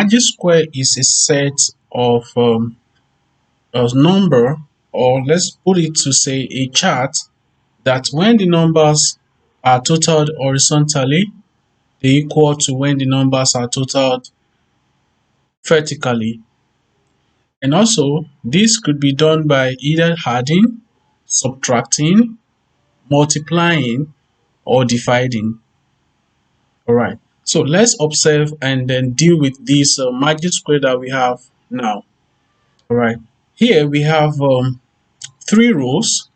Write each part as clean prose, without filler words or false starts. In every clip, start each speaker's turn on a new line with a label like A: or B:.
A: magic square is a set of a number, or let's put it to say a chart, that when the numbers are totaled horizontally, they equal to when the numbers are totaled vertically. And also, this could be done by either adding, subtracting, multiplying, or dividing. All right. So let's observe and then deal with this magic square that we have now. All right. Here we have three rows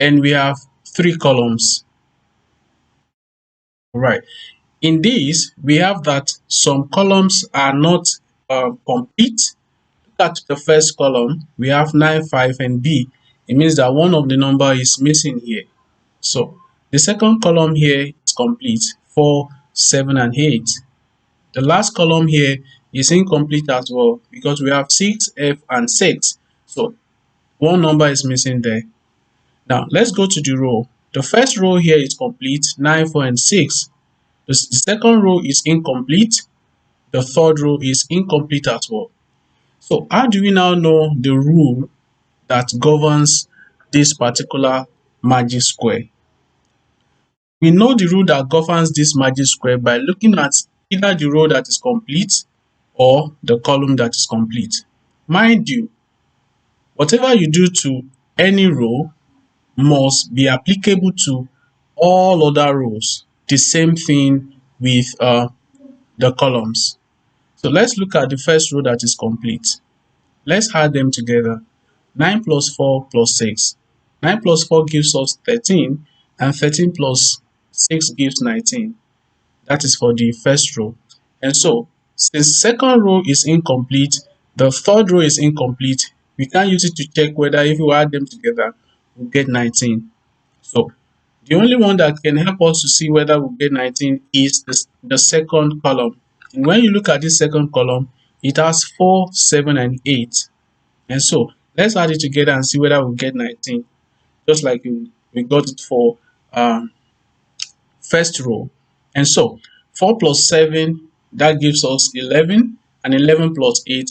A: and we have three columns. All right. In this, we have that some columns are not complete. Look at the first column. We have 9, 5, and B. It means that one of the number is missing here. So the second column here is complete, 4, 7, and 8. The last column here is incomplete as well because we have 6, F, and 6. So one number is missing there. Now let's go to the row. The first row here is complete, 9, 4, and 6. The second row is incomplete. The third row is incomplete as well. So how do we now know the rule that governs this particular magic square? We know the rule that governs this magic square by looking at either the row that is complete or the column that is complete. Mind you, whatever you do to any row must be applicable to all other rows. The same thing with the columns. So let's look at the first row that is complete. Let's add them together. 9 plus 4 plus 6. 9 plus 4 gives us 13, and 13 plus 6 gives 19. That is for the first row. And so, since second row is incomplete, the third row is incomplete, we can use it to check whether if we add them together, we'll get 19. So, the only one that can help us to see whether we'll get 19 is the second column. And when you look at this second column, it has 4, 7, and 8. And so, let's add it together and see whether we'll get 19. Just like we got it for first row. And so 4 plus 7, that gives us 11, and 11 plus 8,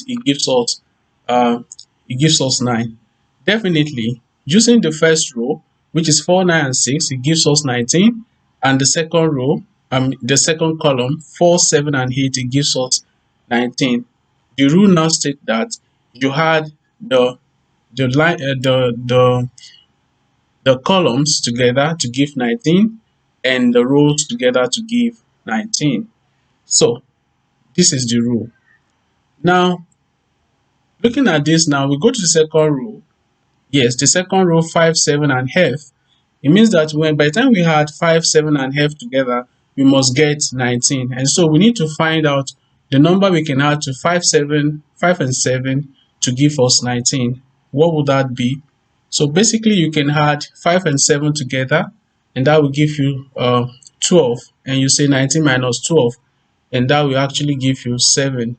A: uh, it gives us 9. Definitely, using the first row, which is 4, 9, and 6, it gives us 19, and the second row, the second column, 4, 7, and 8, it gives us 19. The rule now states that you had the line the columns together to give 19 and the rows together to give 19. So this is the rule. Now looking at this, now we go to the second row. Yes, the second row, 5, 7, and half. It means that by the time we had 5, 7, and half together, we must get 19. And so we need to find out the number we can add to 5, 7, 5, and 7 to give us 19. What would that be? So basically, you can add 5 and 7 together, and that will give you 12. And you say 19 minus 12, and that will actually give you 7.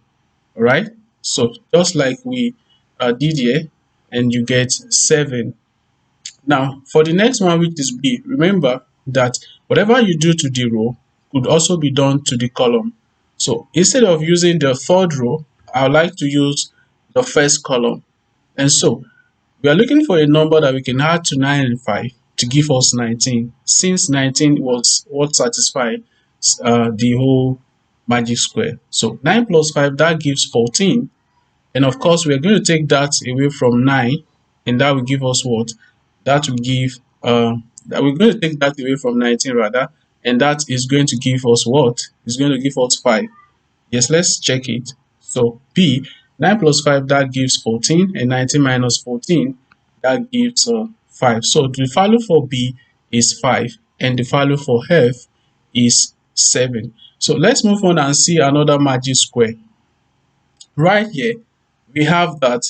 A: All right? So just like we did here, and you get 7. Now, for the next one, which is B, remember that whatever you do to the row could also be done to the column. So instead of using the third row, I would like to use the first column. And so we are looking for a number that we can add to 9 and 5 to give us 19, since 19 was what satisfied the whole magic square. So 9 plus 5, that gives 14. And of course, we are going to take that away from 9, and that will give us what? That will give, that we're going to take that away from 19 rather, and that is going to give us what? It's going to give us 5. Yes, let's check it. So B, 9 plus 5, that gives 14, and 19 minus 14, that gives 5. So the value for B is 5, and the value for F is 7. So let's move on and see another magic square. Right here, we have that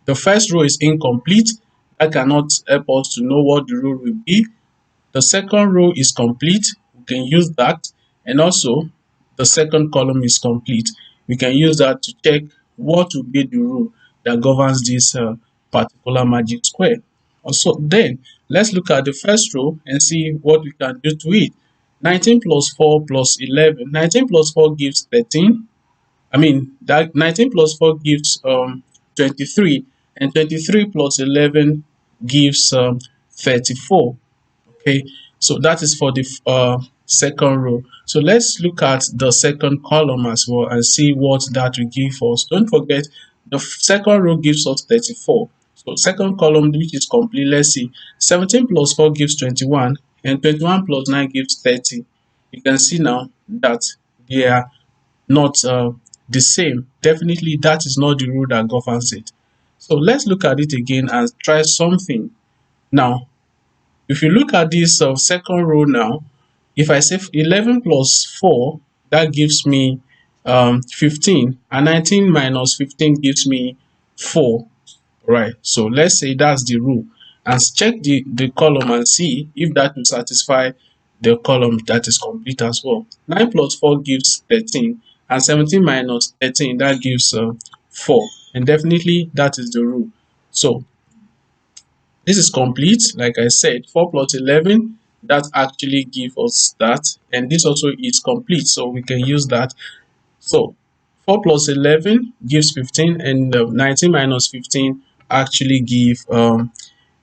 A: the first row is incomplete. That cannot help us to know what the rule will be. The second row is complete. We can use that. And also, the second column is complete. We can use that to check what will be the rule that governs this particular magic square. Also, then, let's look at the first row and see what we can do to it. 19 plus 4 plus 11. 19 plus 4 gives 13. I mean, that 19 plus 4 gives 23, and 23 plus 11 gives 34. Okay, so that is for the second row. So let's look at the second column as well and see what that will give us. Don't forget, the second row gives us 34. So second column, which is complete, let's see. 17 plus 4 gives 21, and 21 plus 9 gives 30. You can see now that they are not the same. Definitely, that is not the rule that governs it. So let's look at it again and try something. Now, if you look at this second row now, if I say 11 plus 4, that gives me 15, and 19 minus 15 gives me 4. Right, so let's say that's the rule, and check the column and see if that will satisfy the column that is complete as well. 9 plus 4 gives 13, and 17 minus 13, that gives 4, and definitely that is the rule. So this is complete. Like I said, 4 plus 11, that actually gives us that, and this also is complete, so we can use that. So 4 plus 11 gives 15, and 19 minus 15 actually give uh,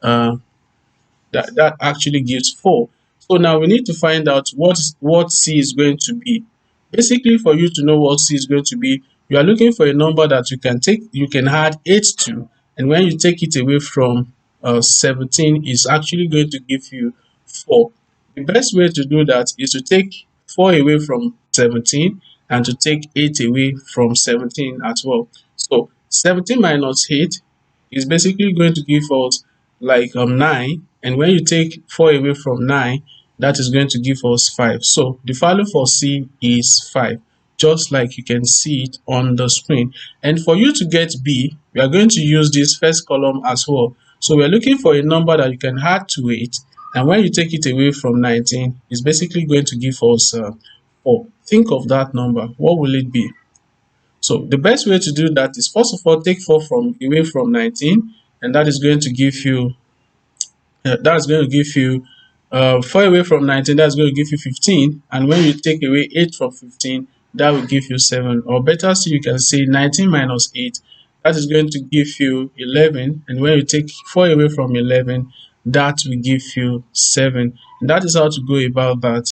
A: that actually gives 4. So now we need to find out what C is going to be. Basically, for you to know what C is going to be, you are looking for a number that you can add 8 to, and when you take it away from 17, is actually going to give you 4. The best way to do that is to take 4 away from 17 and to take 8 away from 17 as well. So 17 minus 8 is basically going to give us like 9, and when you take 4 away from 9, that is going to give us 5. So the value for C is 5, just like you can see it on the screen. And for you to get B, we are going to use this first column as well. So we are looking for a number that you can add to it, and when you take it away from 19, it's basically going to give us 4. Think of that number. What will it be? So the best way to do that is, first of all, take 4 from away from 19, and that is going to give you 4 away from 19, that's going to give you 15, and when you take away 8 from 15, that will give you 7. Or better still, you can say 19 minus 8, that is going to give you 11, and when you take 4 away from 11, that will give you 7. And that is how to go about that.